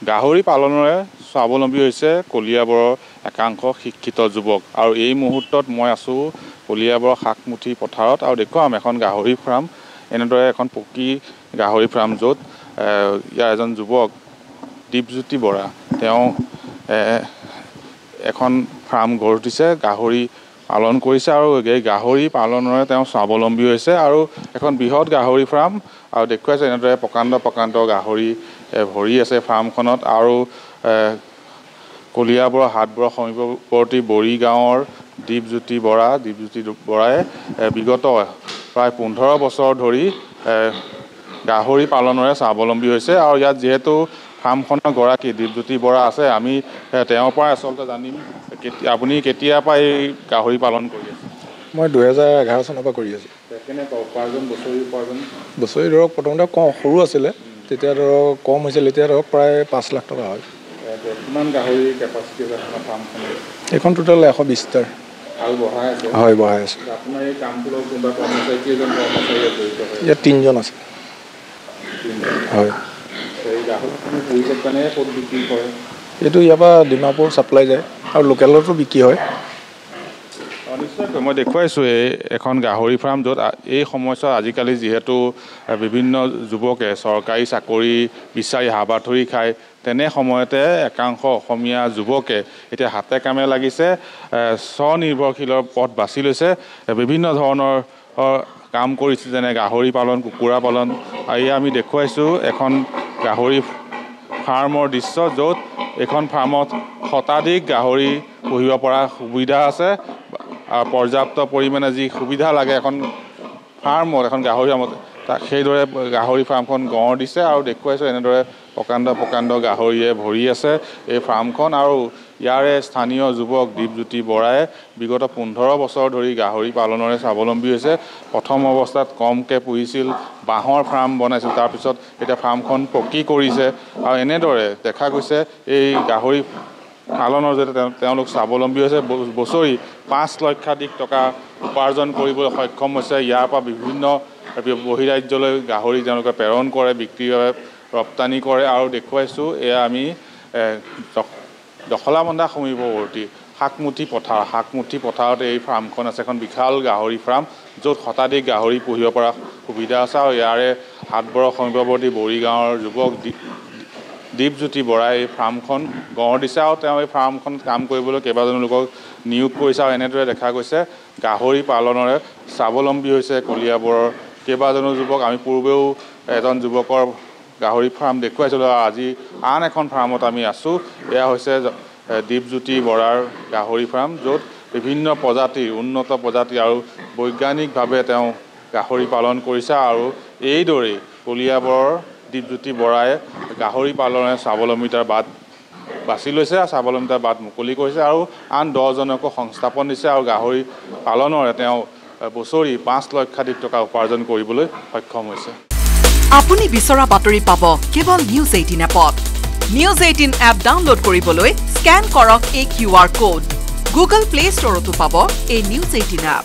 গাহৰি পালনৰে স্বাৱলম্বী হৈছে কলিয়াবৰৰ একাংশ শিক্ষিত যুৱক আৰু এই মুহূৰ্তত মই আছোঁ কলিয়াবৰৰ শাকমুঠি পথাৰত আৰু দেখুৱাম এখন গাহৰি ফাৰ্ম এনেদৰে এখন পকী গাহৰি ফাৰ্ম য'ত ইয়াৰ এজন যুৱক দীপজ্যোতি বৰা তেওঁ এখন ফাৰ্ম গঢ় দিছে গাহৰি পালন কৰিছে আৰু এই গাহৰি পালনৰে তেওঁ স্বাৱলম্বী হৈছে আৰু এখন বৃহৎ গাহৰি ফাৰ্ম আৰু দেখুৱাইছে এনেদৰে প্ৰকাণ্ড গাহৰি ভৰি আছে ফাৰ্মখনত আৰু কলিয়াবৰৰ হাটবৰ সমীপৱৰ্তী বৰি গাঁৱৰ দীপজ্যোতি বৰাই বিগত প্ৰায় 15 বছৰ ধৰি গাহৰি পালনৰে স্বাৱলম্বী হৈছে আৰু ইয়াত যিহেতু ফাৰ্মখনৰ গৰাকী দীপজ্যোতি বৰা আছে আমি তেওঁৰ পৰা আচলতে জানিম আপুনি কেতিয়াৰ পৰা এই গাহৰি পালন কৰি আছে? মই 2011 চনৰ পৰা কৰি আছোঁ। কেনেকুৱা উপাৰ্জন বছৰি ধৰক প্ৰথমতে সৰু আছিলে তেতিয়া ধৰক কম হৈছিল এতিয়া ধৰক প্ৰায় 5 লাখ টকা হয়। কিমান গাহৰি কেপাচিটি আছে আপোনাৰ ফাৰ্মখনৰ? এইখন টোটেল 120টাৰ আৰু বঢ়াই আছে? হয়, বঢ়াই আছে। আপোনাৰ এই কামটোৰ কোনোবা কৰ্মচাৰী কেইজন কৰ্মচাৰী জড়িত হয়? ইয়াত 3জন আছে। হয়। এই গাহৰিখিনি পুহিছে কেনেকৈ ক'ত বিক্ৰী কৰে? এইটো ইয়াৰ পৰা ডিমাপুৰ ছাপ্লাই যায় আৰু লোকেলতো বিক্ৰী হয়। নিশ্চয়কৈ মই দেখুৱাইছোঁ এখন গাহৰি ফাৰ্ম য'ত এই সময়ছোৱাত আজিকালি যিহেতু বিভিন্ন যুৱকে চৰকাৰী চাকৰি বিচাৰি হাবাথুৰি খায় তেনে সময়তে একাংশ অসমীয়া যুৱকে এতিয়া হাতে কামে লাগিছে স্বনিৰ্ভৰশীলৰ পথ বাছি লৈছে বিভিন্ন ধৰণৰ কাম কৰিছে যেনে গাহৰি পালন কুকুৰা পালন আৰু আমি দেখুৱাইছোঁ এখন গাহৰি ফাৰ্মৰ দৃশ্য য'ত এইখন ফাৰ্মত শতাধিক গাহৰি পুহিব পৰা সুবিধা আছে আৰু পৰ্যাপ্ত পৰিমাণে যি সুবিধা লাগে এখন ফাৰ্মত এখন গাহৰি ফাৰ্মত তাক সেইদৰে গাহৰি ফাৰ্মখন গঢ় দিছে আৰু দেখুৱাইছোঁ এনেদৰে প্ৰকাণ্ড গাহৰিয়ে ভৰি আছে এই ফাৰ্মখন আৰু ইয়াৰে স্থানীয় যুৱক দীপজ্যোতি বৰাই বিগত 15 বছৰ ধৰি গাহৰি পালনৰে স্বাৱলম্বী হৈছে। প্ৰথম অৱস্থাত কমকৈ পুহিছিল বাঁহৰ ফাৰ্ম বনাইছিল তাৰপিছত এতিয়া ফাৰ্মখন পকী কৰিছে আৰু এনেদৰে দেখা গৈছে এই গাহৰি পালনৰ জৰিয়তে তেওঁলোক স্বাৱলম্বী হৈছে বছৰি 5 লক্ষাধিক টকা উপাৰ্জন কৰিবলৈ সক্ষম হৈছে। ইয়াৰ পৰা বিভিন্ন বহিৰাজ্যলৈ গাহৰি তেওঁলোকে প্ৰেৰণ কৰে বিক্ৰীৰ বাবে ৰপ্তানি কৰে আৰু দেখুৱাইছোঁ এয়া আমি দখলাবন্ধা সমীপৱৰ্তী শাকমুঠি পথাৰত এই ফাৰ্মখন আছে এখন বিশাল গাহৰি ফাৰ্ম য'ত শতাধিক গাহৰি পুহিব পৰা সুবিধা আছে আৰু ইয়াৰে হাটবৰৰ সমীপৱৰ্তী বৰি গাঁৱৰ যুৱক দীপজ্যোতি বৰাই এই ফাৰ্মখন গঢ় দিছে আৰু তেওঁ এই ফাৰ্মখনত কাম কৰিবলৈ কেইবাজনো লোকক নিয়োগ কৰিছে আৰু এনেদৰে দেখা গৈছে গাহৰি পালনৰে স্বাৱলম্বী হৈছে কলিয়াবৰৰ কেইবাজনো যুৱক। আমি পূৰ্বেও এজন যুৱকৰ গাহৰি ফাৰ্ম দেখুৱাইছিলোঁ আৰু আজি আন এখন ফাৰ্মত আমি আছোঁ। এয়া হৈছে দীপজ্যোতি বৰাৰ গাহৰি ফাৰ্ম য'ত বিভিন্ন প্ৰজাতিৰ উন্নত প্ৰজাতি আৰু বৈজ্ঞানিকভাৱে তেওঁ গাহৰি পালন কৰিছে আৰু এইদৰেই কলিয়াবৰৰ দীপজ্যোতি বৰাই গাহৰি পালনেৰে স্বাৱলম্বিতাৰ বাট বাছি লৈছে আৰু স্বাৱলম্বিতাৰ বাট মুকলি কৰিছে আৰু আন 10জনকো সংস্থাপন দিছে আৰু গাহৰি পালনৰে তেওঁ বছৰি 5 লক্ষাধিক টকা উপাৰ্জন কৰিবলৈ সক্ষম হৈছে। আপুনি বিচৰা বাতৰি পাব কেৱল নিউজ 18 এপত। নিউজ 18 এপ ডাউনলোড কৰিবলৈ স্কেন কৰক এই QR কোড। গুগল প্লে ষ্টৰতো পাব এই নিউজ 18 এপ।